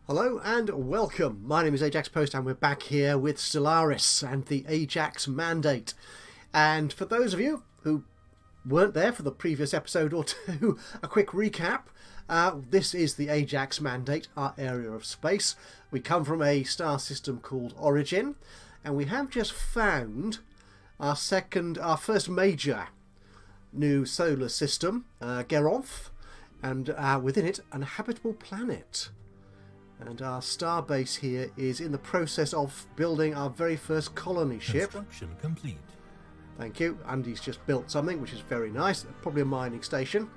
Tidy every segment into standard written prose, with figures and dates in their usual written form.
Hello and welcome. My name is Ajaxpost and we're back here with Stellaris and the Ajax mandate. And for those of you who weren't there for the previous episode or two, a quick recap. This is the Ajax mandate, our area of space. We come from a star system called Origin, and we have just found our first major new solar system, Geronth, and within it, an habitable planet. And our star base here is in the process of building our very first colony ship. Construction complete. Thank you. Andy's just built something, which is very nice. Probably a mining station.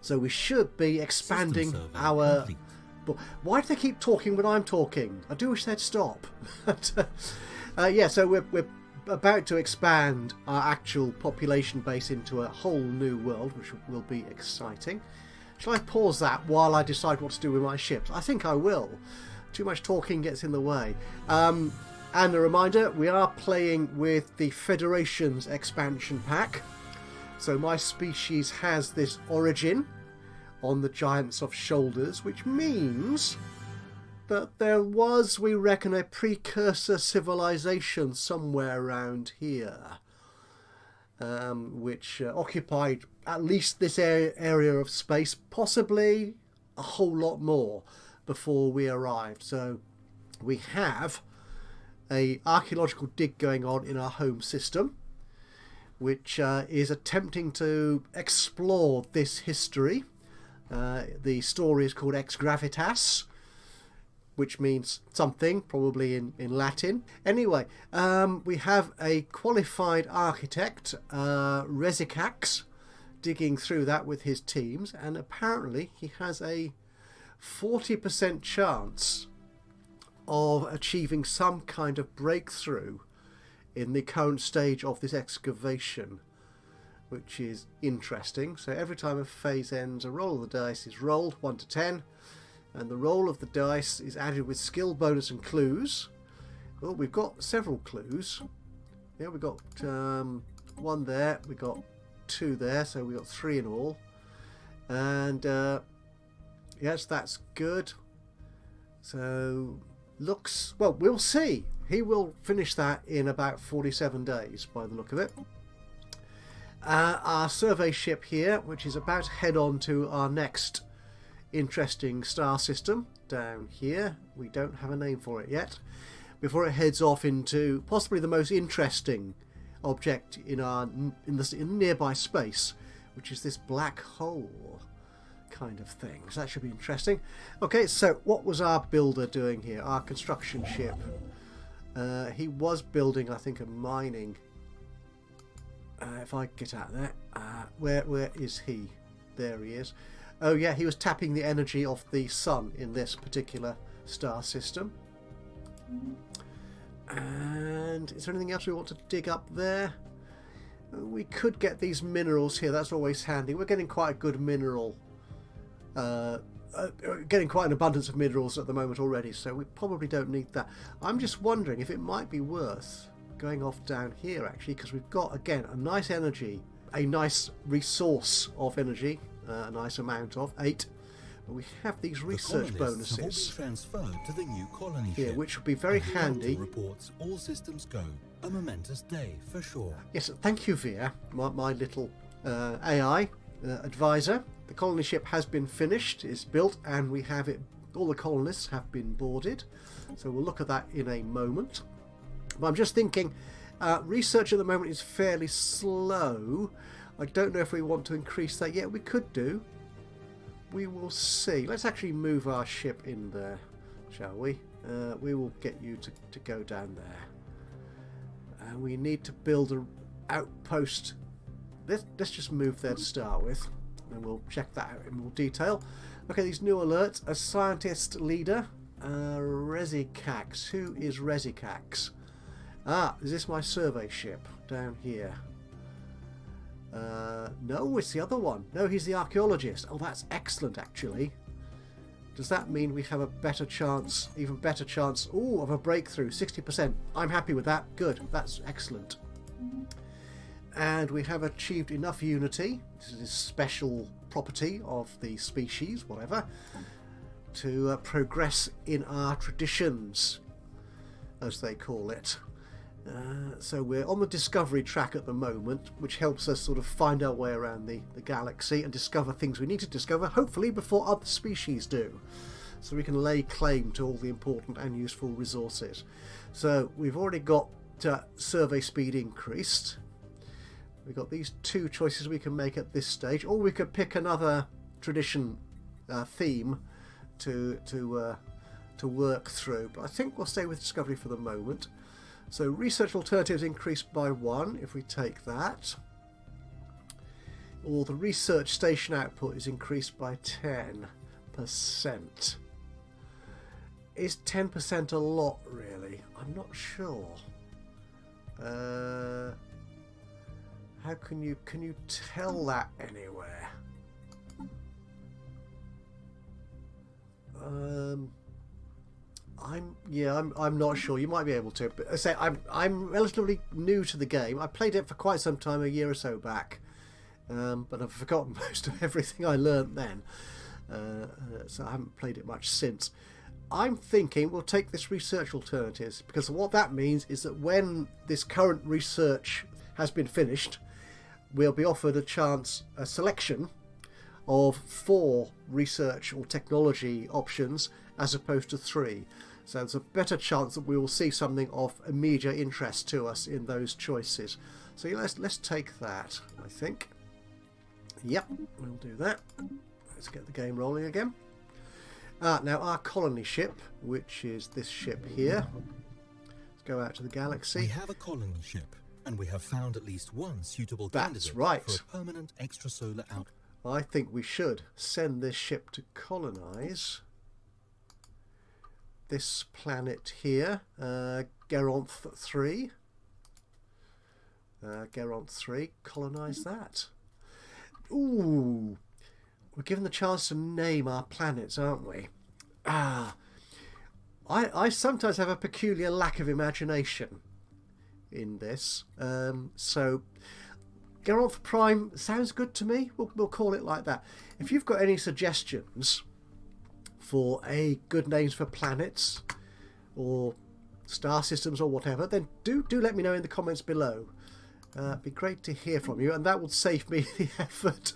So we should be expanding our... complete. But why do they keep talking when I'm talking? I do wish they'd stop. Yeah, so we're about to expand our actual population base into a whole new world, which will be exciting. Shall I pause that while I decide what to do with my ships? I think I will. Too much talking gets in the way. And a reminder, we are playing with the Federation's expansion pack. So my species has this origin on the Giants of Shoulders, which means that there was, we reckon, a precursor civilization somewhere around here. Which occupied at least this area of space, possibly a whole lot more before we arrived. So we have a archaeological dig going on in our home system, which is attempting to explore this history. The story is called Ex Gravitas, which means something, probably in Latin. Anyway, we have a qualified architect, Rezicax, digging through that with his teams, and apparently he has a 40% chance of achieving some kind of breakthrough in the current stage of this excavation, which is interesting. So every time a phase ends, a roll of the dice is rolled, 1 to 10. And the roll of the dice is added with skill bonus and clues. Well, we've got several clues. Yeah, we've got one there. We've got 2 there. So we've got 3 in all. And yes, that's good. So looks... Well, we'll see. He will finish that in about 47 days by the look of it. Our survey ship here, which is about to head on to our next interesting star system down here. We don't have a name for it yet. Before it heads off into possibly the most interesting object in nearby space, which is this black hole kind of thing. So that should be interesting. Okay, so what was our builder doing here? Our construction ship. He was building, I think, a mining. If I get out there, where is he? There he is. Oh yeah, he was tapping the energy of the sun in this particular star system. And is there anything else we want to dig up there? We could get these minerals here. That's always handy. We're getting quite a good mineral. Getting quite an abundance of minerals at the moment already, so we probably don't need that. I'm just wondering if it might be worth going off down here actually, because we've got again a nice energy, a nice resource of energy. A nice amount of 8, but we have these research bonuses Transferred to the new colony here, ship. which would be very handy. Reports all systems go. A momentous day for sure. Yes, thank you, Via, my little AI advisor. The colony ship has been finished, it's built, and we have it. All the colonists have been boarded, so we'll look at that in a moment. But I'm just thinking, research at the moment is fairly slow. I don't know if we want to increase that yet. We could do. We will see. Let's actually move our ship in there, shall we? We will get you to go down there. And we need to build an outpost. Let's just move there to start with. And we'll check that out in more detail. Okay, these new alerts. A scientist leader. Rezicax. Who is Rezicax? Ah, is this my survey ship down here? No, it's the other one. No, he's the archaeologist. Oh, that's excellent, actually. Does that mean we have a better chance, even better chance, of a breakthrough? 60%. I'm happy with that. Good. That's excellent. And we have achieved enough unity. This is a special property of the species, whatever, to progress in our traditions, as they call it. So we're on the discovery track at the moment, which helps us sort of find our way around the galaxy and discover things we need to discover, hopefully before other species do, so we can lay claim to all the important and useful resources. So we've already got survey speed increased. We've got these two choices we can make at this stage, or we could pick another tradition theme to work through, but I think we'll stay with discovery for the moment. So research alternatives increased by 1 if we take that, or the research station output is increased by 10%. Is 10% a lot, really? I'm not sure. How can you tell that anywhere? I'm not sure. You might be able to, but I say I'm relatively new to the game. I played it for quite some time, a year or so back, but I've forgotten most of everything I learnt then, so I haven't played it much since. I'm thinking we'll take this research alternatives, because what that means is that when this current research has been finished, we'll be offered a selection of 4 research or technology options as opposed to 3. So there's a better chance that we will see something of immediate interest to us in those choices. So let's take that, I think. Yep, we'll do that. Let's get the game rolling again. Now our colony ship, which is this ship here. Let's go out to the galaxy. We have a colony ship, and we have found at least one suitable candidate for a permanent extrasolar output. I think we should send this ship to colonize this planet here, Geronth 3. Geronth 3, colonize that. Ooh, we're given the chance to name our planets, aren't we? I sometimes have a peculiar lack of imagination in this, so Geronth Prime sounds good to me. We'll call it like that. If you've got any suggestions for good names for planets or star systems or whatever, then do let me know in the comments below. It'd be great to hear from you, and that would save me the effort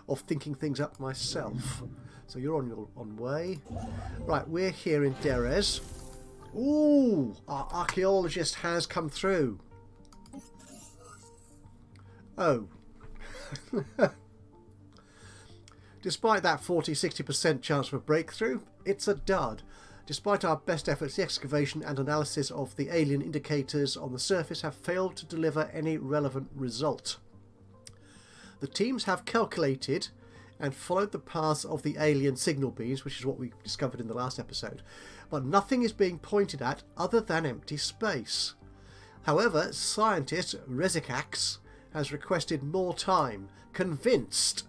of thinking things up myself. So you're on your way. Right, we're here in Deres. Ooh, our archaeologist has come through. Oh. Despite that 40-60% chance of a breakthrough, it's a dud. Despite our best efforts, the excavation and analysis of the alien indicators on the surface have failed to deliver any relevant result. The teams have calculated and followed the paths of the alien signal beams, which is what we discovered in the last episode, but nothing is being pointed at other than empty space. However, scientist Rezikax has requested more time, convinced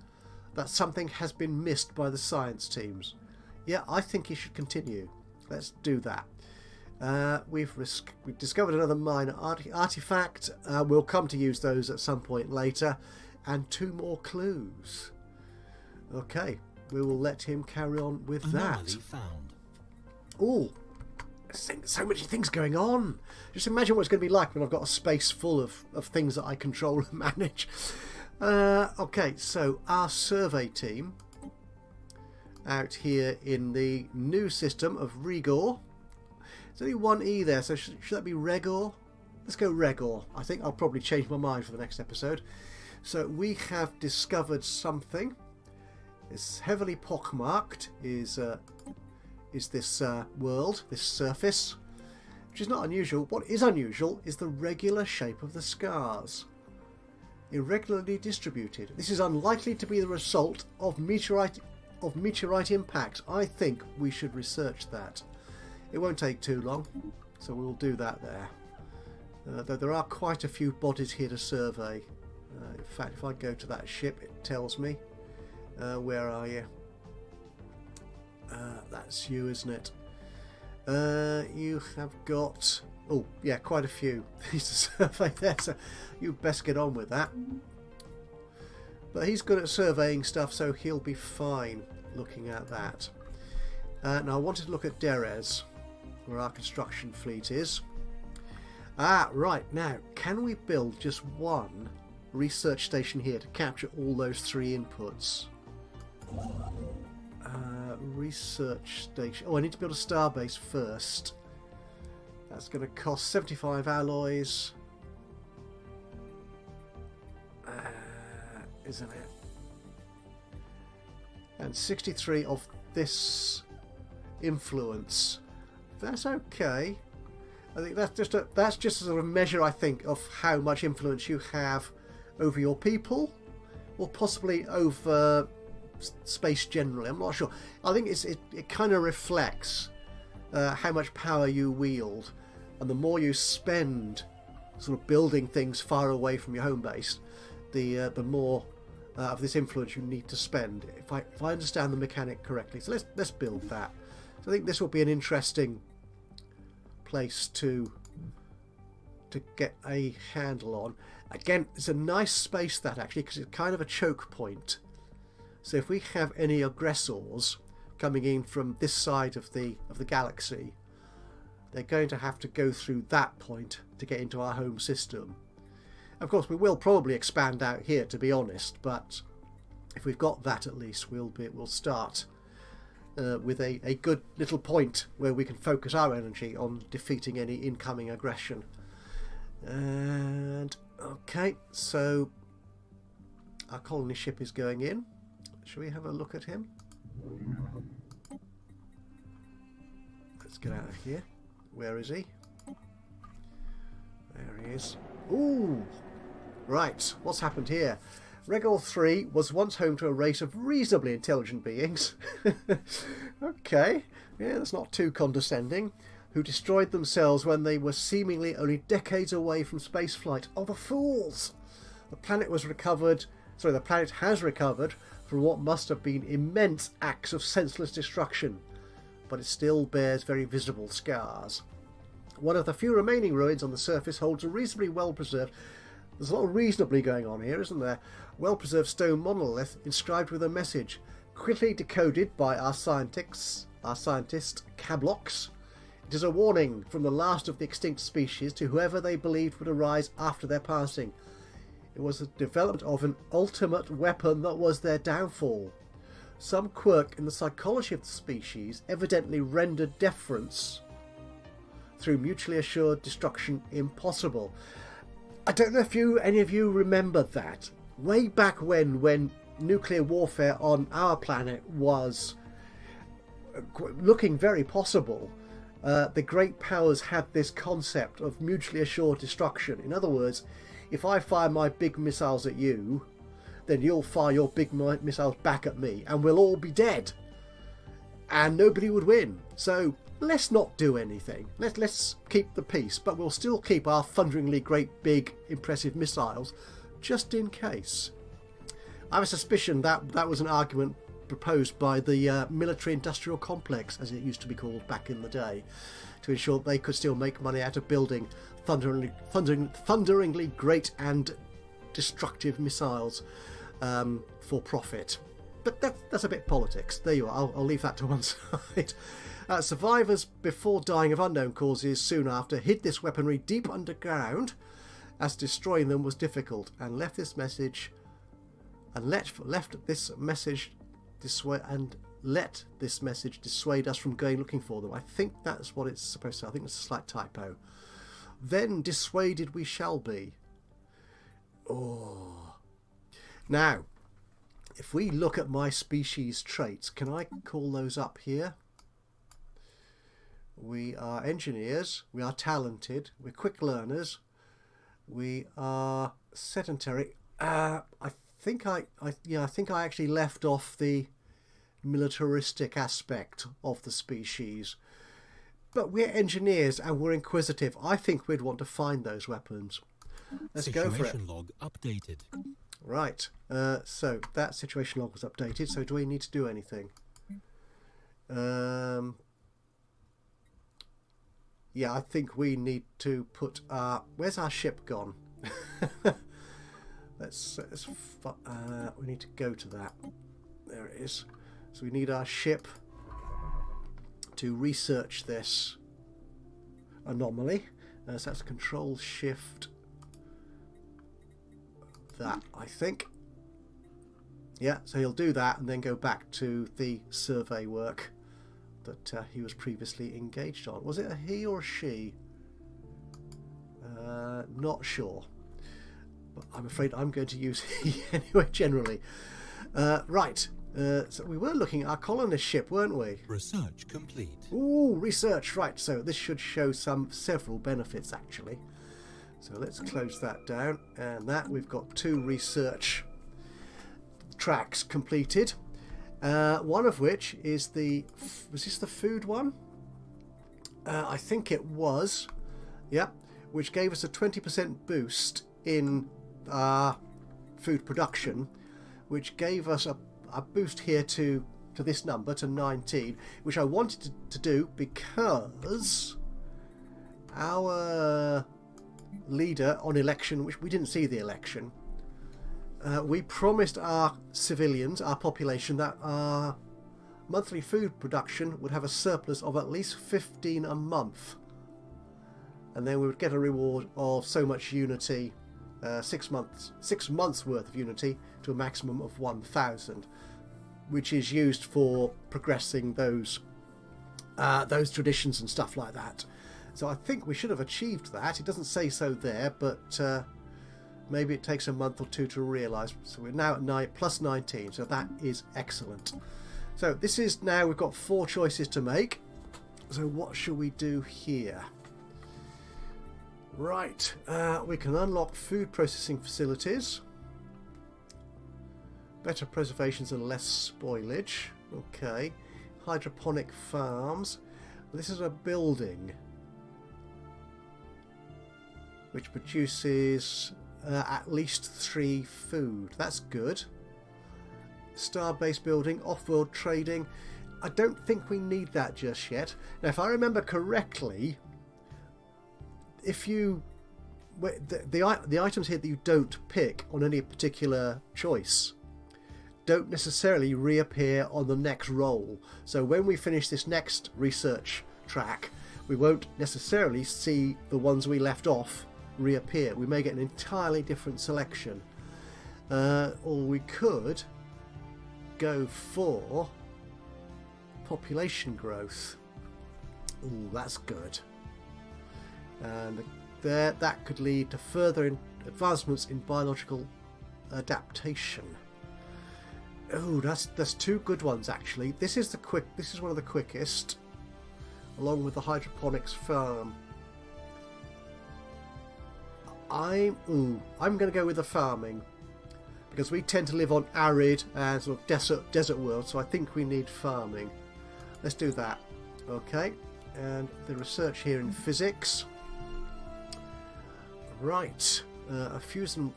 that something has been missed by the science teams. Yeah, I think he should continue. Let's do that. We've discovered another minor artifact. We'll come to use those at some point later. And 2 more clues. Okay, we will let him carry on with that. Found. Oh, so many things going on. Just imagine what it's going to be like when I've got a space full of things that I control and manage. Okay, so our survey team out here in the new system of Regor. There's only one E there, so should that be Regor? Let's go Regor. I think I'll probably change my mind for the next episode. So we have discovered something. It's heavily pockmarked. Is this world, this surface, which is not unusual. What is unusual is the regular shape of the scars. Irregularly distributed. This is unlikely to be the result of meteorite impact. I think we should research that. It won't take too long, so we'll do that there. Though there are quite a few bodies here to survey. In fact, if I go to that ship, it tells me. Where are you? That's you, isn't it? You have got... Oh, yeah, quite a few things to survey there, so you best get on with that. But he's good at surveying stuff, so he'll be fine looking at that. Now I wanted to look at Deres, where our construction fleet is. Ah, right. Now, can we build just one research station here to capture all those 3 inputs? Research station. Oh, I need to build a starbase first. That's going to cost 75 alloys. Isn't it? And 63 of this influence. That's okay. I think that's just a sort of measure, I think, of how much influence you have over your people, or possibly over space generally. I'm not sure. I think it kind of reflects how much power you wield, and the more you spend sort of building things far away from your home base, the more of this influence you need to spend. If I understand the mechanic correctly, so let's build that. So I think this will be an interesting place to get a handle on. Again, it's a nice space, that actually, because it's kind of a choke point. So if we have any aggressors coming in from this side of the galaxy, they're going to have to go through that point to get into our home system. Of course, we will probably expand out here, to be honest, but if we've got that, at least we'll start with a good little point where we can focus our energy on defeating any incoming aggression. And okay, so our colony ship is going in. Shall we have a look at him? Let's get out of here. Where is he? There he is. Ooh! Right, what's happened here? Regol 3 was once home to a race of reasonably intelligent beings. Okay, yeah, that's not too condescending. Who destroyed themselves when they were seemingly only decades away from spaceflight. Oh, the fools! The planet has recovered from what must have been immense acts of senseless destruction, but it still bears very visible scars. One of the few remaining ruins on the surface holds a reasonably well-preserved... There's a lot of reasonably going on here, isn't there? Well-preserved stone monolith inscribed with a message, quickly decoded by our scientist Cablox. It is a warning from the last of the extinct species to whoever they believed would arise after their passing. It was the development of an ultimate weapon that was their downfall. Some quirk in the psychology of the species evidently rendered deference through mutually assured destruction impossible. I don't know if any of you remember that. Way back when nuclear warfare on our planet was looking very possible, the great powers had this concept of mutually assured destruction. In other words, if I fire my big missiles at you, then you'll fire your big missiles back at me, and we'll all be dead. And nobody would win. So let's not do anything. Let's keep the peace, but we'll still keep our thunderingly great, big, impressive missiles, just in case. I have a suspicion that was an argument proposed by the military-industrial complex, as it used to be called back in the day, to ensure that they could still make money out of building thunderingly great and destructive missiles for profit. But that's a bit politics. There you are. I'll leave that to one side. Survivors, before dying of unknown causes soon after, hid this weaponry deep underground, as destroying them was difficult, and let this message dissuade us from going looking for them. I think that's what it's supposed to. I think it's a slight typo. Then dissuaded we shall be. Oh. Now, if we look at my species traits, can I call those up here? We are engineers, we are talented, we're quick learners, we are sedentary. I think I actually left off the militaristic aspect of the species. But we're engineers and we're inquisitive. I think we'd want to find those weapons. Let's go for it. Situation log updated. Right. So that situation log was updated. So do we need to do anything? Yeah, I think we need to put our... Where's our ship gone? We need to go to that. There it is. So we need our ship to research this anomaly. So that's Control Shift that, I think. Yeah, so he'll do that and then go back to the survey work that he was previously engaged on. Was it a he or a she? Not sure. But I'm afraid I'm going to use he anyway, generally. Right. So we were looking at our colonist ship, weren't we? Research complete. Ooh, research. Right, so this should show several benefits, actually. So let's close that down. And that, we've got 2 research tracks completed. One of which is was this the food one? I think it was. Yep. Which gave us a 20% boost in food production, which gave us a boost here to this number, to 19, which I wanted to do because our leader on election, which we didn't see the election, we promised our civilians, our population, that our monthly food production would have a surplus of at least 15 a month, and then we would get a reward of so much unity, 6 months worth of unity, to a maximum of 1,000, which is used for progressing those traditions and stuff like that. So I think we should have achieved that. It doesn't say so there, but maybe it takes a month or 2 to realise. So we're now at plus 19, so that is excellent. So this is now, we've got 4 choices to make. So what shall we do here? Right, we can unlock food processing facilities, better preservations and less spoilage. Okay, hydroponic farms. This is a building which produces at least 3 food. That's good. Star-based building, off-world trading. I don't think we need that just yet. Now, if I remember correctly, if you the items here that you don't pick on any particular choice don't necessarily reappear on the next roll. So when we finish this next research track, we won't necessarily see the ones we left off reappear. We may get an entirely different selection, or we could go for population growth. Ooh, that's good. And that could lead to further advancements in biological adaptation. Oh, that's 2 good ones actually. This is one of the quickest, along with the hydroponics farm. I'm going to go with the farming, because we tend to live on arid and sort of desert world, so I think we need farming. Let's do that. Okay, and the research here in physics. Right, a fusion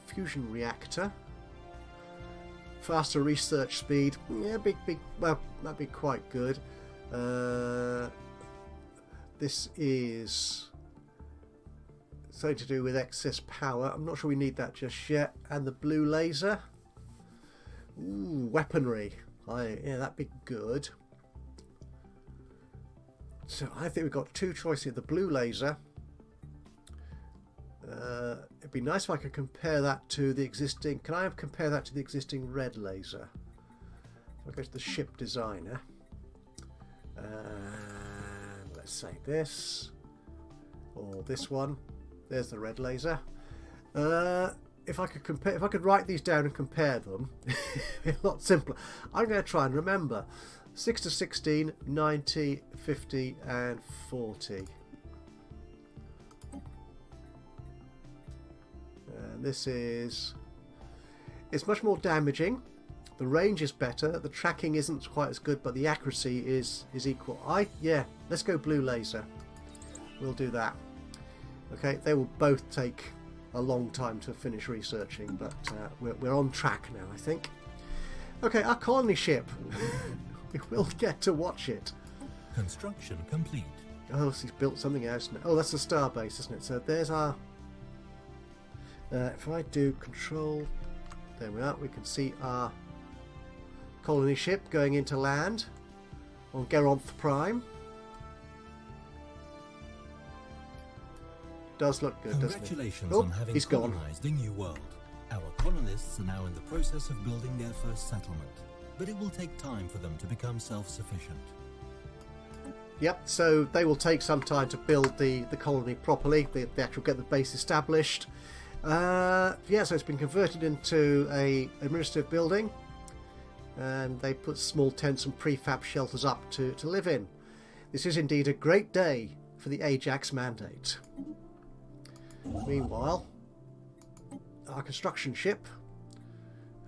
reactor. Faster research speed. Yeah, big. Well, that'd be quite good. This is something to do with excess power. I'm not sure we need that just yet. And the blue laser. Ooh, weaponry. Yeah, that'd be good. So I think we've got 2 choices here. The blue laser. It'd be nice if I could compare that to the existing. Can I compare that to the existing red laser? If I go to the ship designer, and let's say this or this one. There's the red laser. If I could write these down and compare them, it'd be a lot simpler. I'm going to try and remember 6 to 16, 90, 50, and 40. This is, it's much more damaging, the range is better, the tracking isn't quite as good, but the accuracy is equal. Yeah, let's go blue laser. We'll do that. Okay, they will both take a long time to finish researching, but we're on track now, I think. Okay, our colony ship. We will get to watch it. Construction complete. Oh, so he's built something else now. Oh, that's the star base, isn't it? So there's our... if I do control, there we are, we can see our colony ship going into land on Geronth Prime. Does look good, doesn't it? Congratulations Oh, on having he's gone. colonized a new world. Our colonists are now in the process of building their first settlement, but it will take time for them to become self-sufficient. Yep, so they will take some time to build the colony properly, the actual get the base established. Yeah, so it's been converted into a administrative building, and they put small tents and prefab shelters up to live in. This is indeed a great day for the Ajax mandate. Meanwhile, our construction ship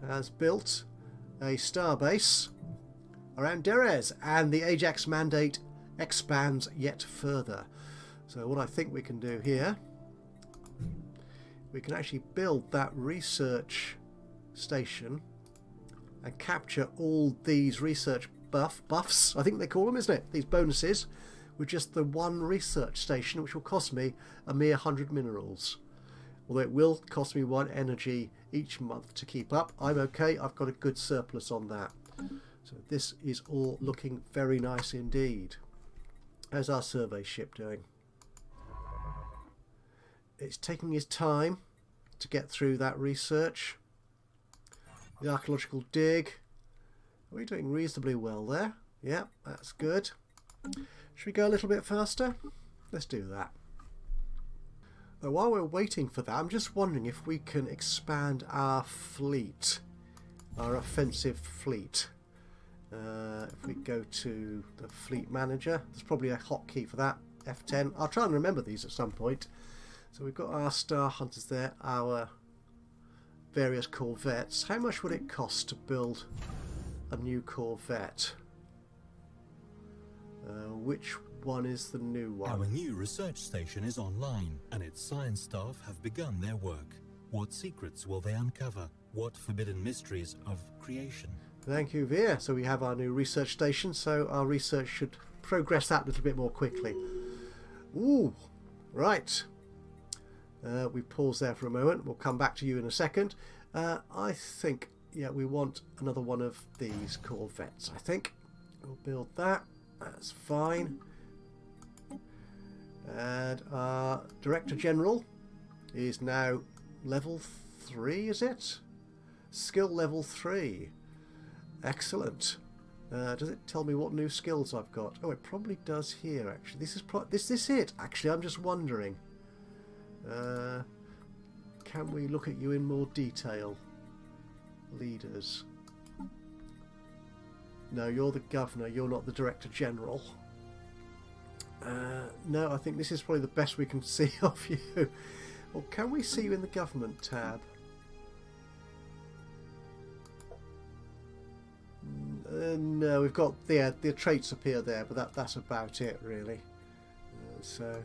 has built a starbase around Deres, and the Ajax mandate expands yet further. So what I think we can do here, we can actually build that research station and capture all these research buffs, I think they call them, isn't it? These bonuses, with just the one research station, which will cost me a mere 100 minerals. Although it will cost me 1 energy each month to keep up. I'm okay, I've got a good surplus on that. So this is all looking very nice indeed. How's our survey ship doing? It's taking its time to get through that research. The archaeological dig. Are we doing reasonably well there? Yeah, that's good. Should we go a little bit faster? Let's do that. But while we're waiting for that, I'm just wondering if we can expand our fleet, our offensive fleet. If we go to the fleet manager, there's probably a hotkey for that, F10. I'll try and remember these at some point. So we've got our star hunters there, our various corvettes. How much would it cost to build a new corvette? Which one is the new one? Our new research station is online, and its science staff have begun their work. What secrets will they uncover? What forbidden mysteries of creation? Thank you, Veer. So we have our new research station, so our research should progress that a little bit more quickly. Ooh, right. We pause there for a moment. We'll come back to you in a second. I think, yeah, we want another one of these corvettes, I think. We'll build that. That's fine. And our Director General is now level 3, is it? Skill level 3. Excellent. Does it tell me what new skills I've got? Oh, it probably does here, actually. This is it, actually. I'm just wondering. Can we look at you in more detail? Leaders. No, you're the governor. You're not the Director General. No, I think this is probably the best we can see of you. Or can we see you in the government tab? No, we've got the traits appear there, but that's about it really. So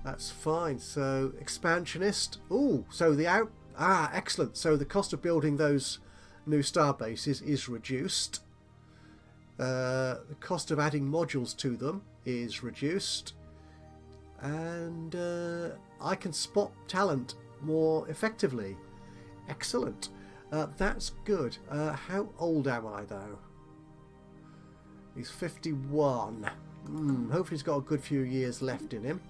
that's fine. So expansionist. Ooh, so excellent. So the cost of building those new star bases is reduced. The cost of adding modules to them is reduced, and I can spot talent more effectively. Excellent. That's good. How old am I though? He's 51. Hopefully he's got a good few years left in him.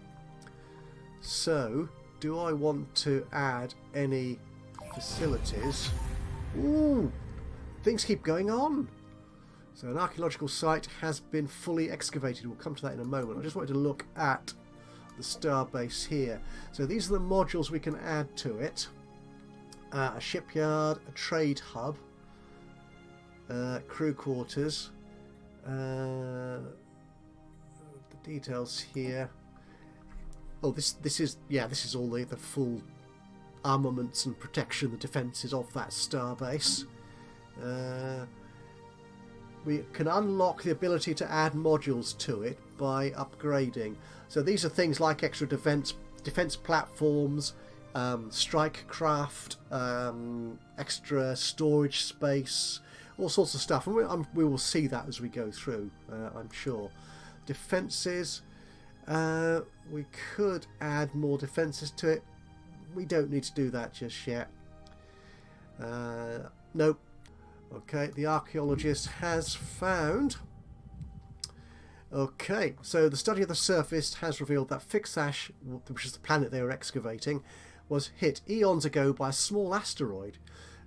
So, do I want to add any facilities? Ooh, things keep going on. So an archaeological site has been fully excavated. We'll come to that in a moment. I just wanted to look at the starbase here. So these are the modules we can add to it. A shipyard, a trade hub, crew quarters, the details here. Oh, this is all the full armaments and protection, the defences of that starbase. We can unlock the ability to add modules to it by upgrading. So these are things like extra defense platforms, strike craft, extra storage space, all sorts of stuff, and we will see that as we go through, I'm sure. Defences, we could add more defences to it. We don't need to do that just yet. Nope. Okay, the archaeologist has found Okay, so the study of the surface has revealed that Fixash, which is the planet they were excavating, was hit eons ago by a small asteroid.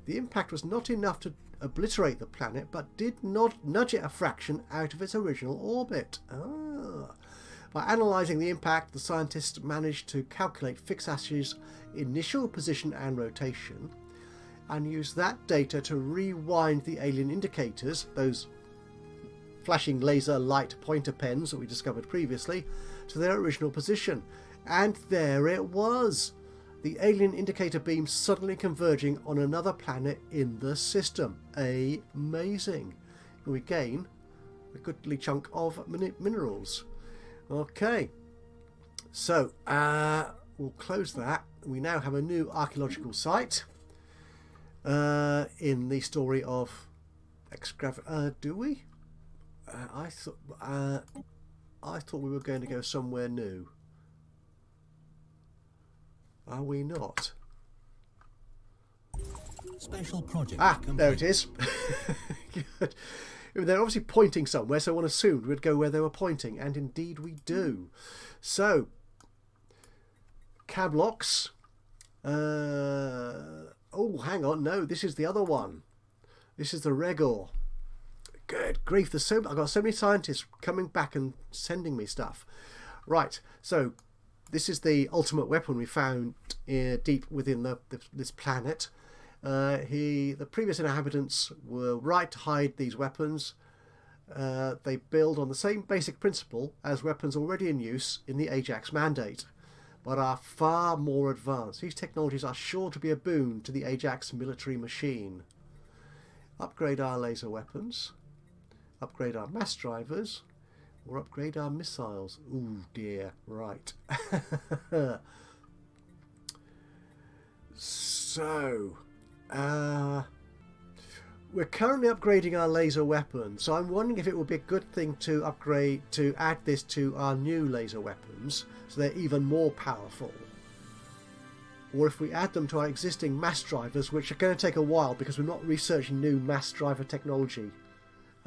The impact was not enough to obliterate the planet, but did not nudge it a fraction out of its original orbit. By analysing the impact, the scientists managed to calculate Fixash's initial position and rotation, and use that data to rewind the alien indicators, those flashing laser light pointer pens that we discovered previously, to their original position. And there it was! The alien indicator beam suddenly converging on another planet in the system. Amazing! We gain a goodly chunk of minerals. Okay, so we'll close that. We now have a new archaeological site in the story of do we? I thought we were going to go somewhere new. Are we not? Special project complete. There it is. Good. They're obviously pointing somewhere, so one assumed we'd go where they were pointing, and indeed we do. So, cab locks. Oh, hang on. No, this is the other one. This is the Regor. Good grief. I've got so many scientists coming back and sending me stuff. Right, so this is the ultimate weapon we found deep within this planet. The previous inhabitants were right to hide these weapons. They build on the same basic principle as weapons already in use in the Ajax Mandate, but are far more advanced. These technologies are sure to be a boon to the Ajax military machine. Upgrade our laser weapons, upgrade our mass drivers, or upgrade our missiles. Ooh dear, right. So, we're currently upgrading our laser weapon, so I'm wondering if it would be a good thing to add this to our new laser weapons, so they're even more powerful. Or if we add them to our existing mass drivers, which are going to take a while because we're not researching new mass driver technology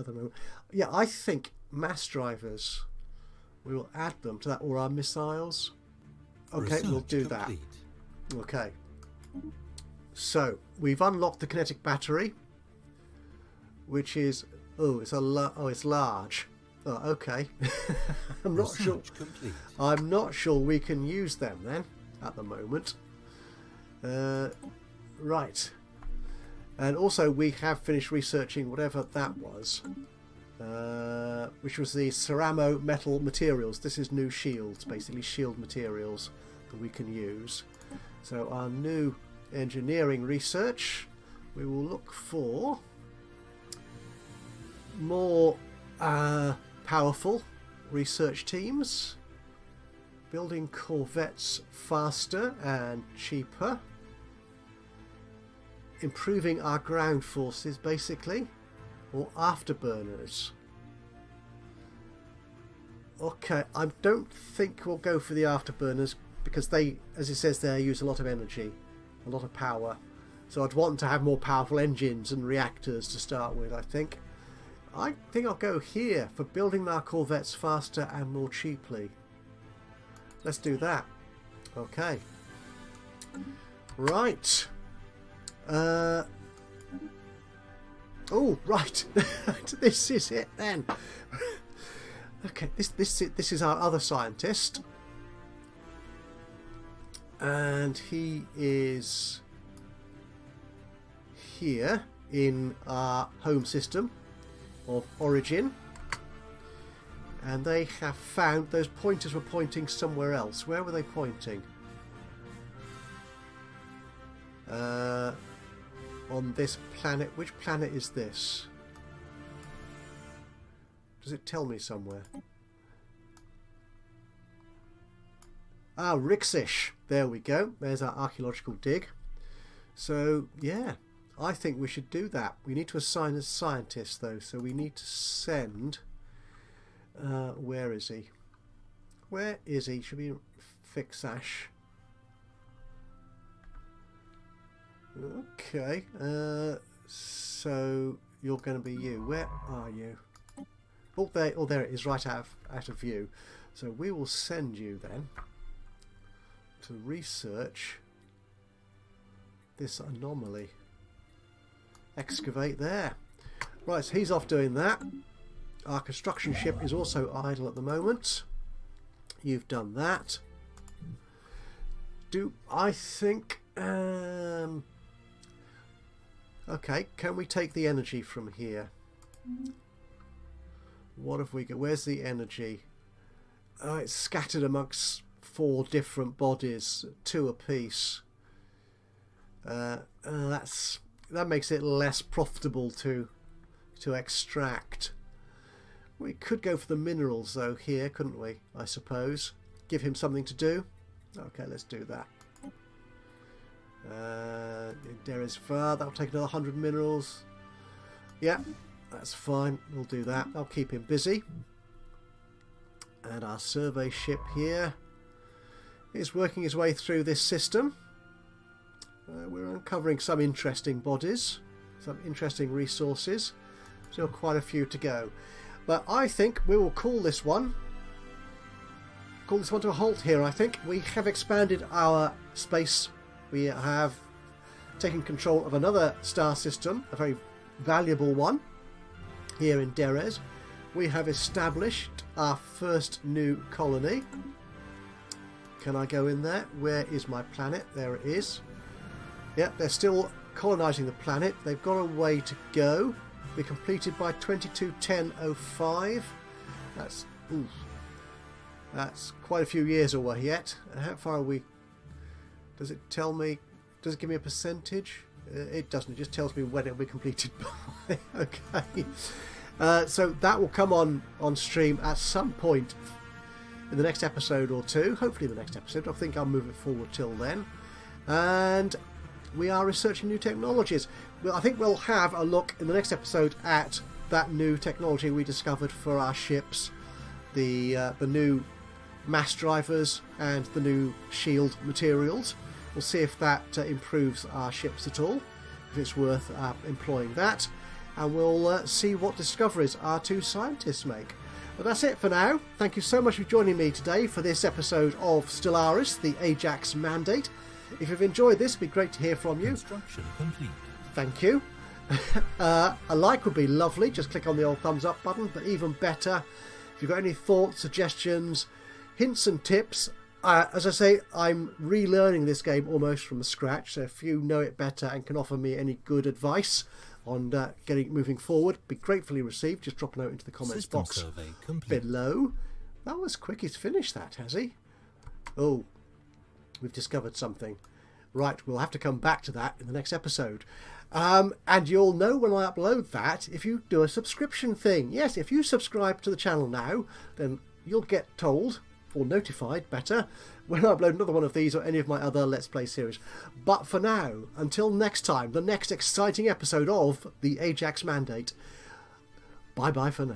at the moment. Yeah, I think mass drivers, we will add them to that, or our missiles. Okay, Research we'll do complete. that. Okay. So, we've unlocked the kinetic battery, which is... it's large. Oh, okay. I'm not sure. Complete. I'm not sure we can use them then, at the moment. Right. And also we have finished researching whatever that was, which was the ceramo metal materials. This is new shields, basically shield materials that we can use. So our new engineering research, we will look for more powerful research teams, building corvettes faster and cheaper, improving our ground forces basically, or afterburners. Okay, I don't think we'll go for the afterburners because they, as it says there, use a lot of energy, a lot of power. So I'd want to have more powerful engines and reactors to start with, I think. I think I'll go here for building our corvettes faster and more cheaply. Let's do that. Okay. Right. Oh, right. This is it then. Okay, this is our other scientist, and he is here in our home system of origin, and they have found those pointers were pointing somewhere else. Where were they pointing? On this planet. Which planet is this? Does it tell me somewhere? Ah, Rixish. There we go. There's our archaeological dig. So, yeah, I think we should do that. We need to assign a scientist, though, so we need to send... where is he? Where is he? Should be Fixash. Okay, so you're going to be you. Where are you? Oh, there it is, right out of view. So we will send you then to research this anomaly. Excavate there. Right, so he's off doing that. Our construction ship is also idle at the moment. You've done that. I think... okay, can we take the energy from here? What have we got? Where's the energy? Oh, it's scattered amongst 4 different bodies, 2 apiece. That makes it less profitable to extract. We could go for the minerals though here, couldn't we? I suppose. Give him something to do. Okay, let's do that. There is far. That'll take another 100 minerals. Yeah, that's fine. We'll do that. I'll keep him busy. And our survey ship here is working his way through this system. We're uncovering some interesting bodies, some interesting resources. Still quite a few to go. But I think we will call this one to a halt here. I think we have expanded our space. We have taken control of another star system, a very valuable one, here in Deres. We have established our first new colony. Can I go in there? Where is my planet? There it is. Yep, they're still colonising the planet. They've got a way to go. Be completed by 2210.05. That's quite a few years away yet. How far are we? Does it tell me? Does it give me a percentage? It doesn't. It just tells me when it will be completed by. Okay. So that will come on stream at some point in the next episode or two. Hopefully the next episode. I think I'll move it forward till then. And we are researching new technologies. Well, I think we'll have a look in the next episode at that new technology we discovered for our ships, the new mass drivers and the new shield materials. We'll see if that improves our ships at all, if it's worth employing that, and we'll see what discoveries our 2 scientists make. But that's it for now. Thank you so much for joining me today for this episode of Stellaris, the Ajax Mandate. If you've enjoyed this, it'd be great to hear from you. Construction complete. Thank you. A like would be lovely. Just click on the old thumbs up button. But even better, if you've got any thoughts, suggestions, hints and tips, as I say, I'm relearning this game almost from scratch. So if you know it better and can offer me any good advice on moving forward, be gratefully received. Just drop a note into the comments System box survey complete. below. That was quick. He's finished that, has he? Oh, we've discovered something. Right, we'll have to come back to that in the next episode. And you'll know when I upload that if you do a subscription thing. Yes, if you subscribe to the channel now, then you'll get told, or notified better, when I upload another one of these or any of my other Let's Play series. But for now, until next time, the next exciting episode of the Ajax Mandate, bye-bye for now.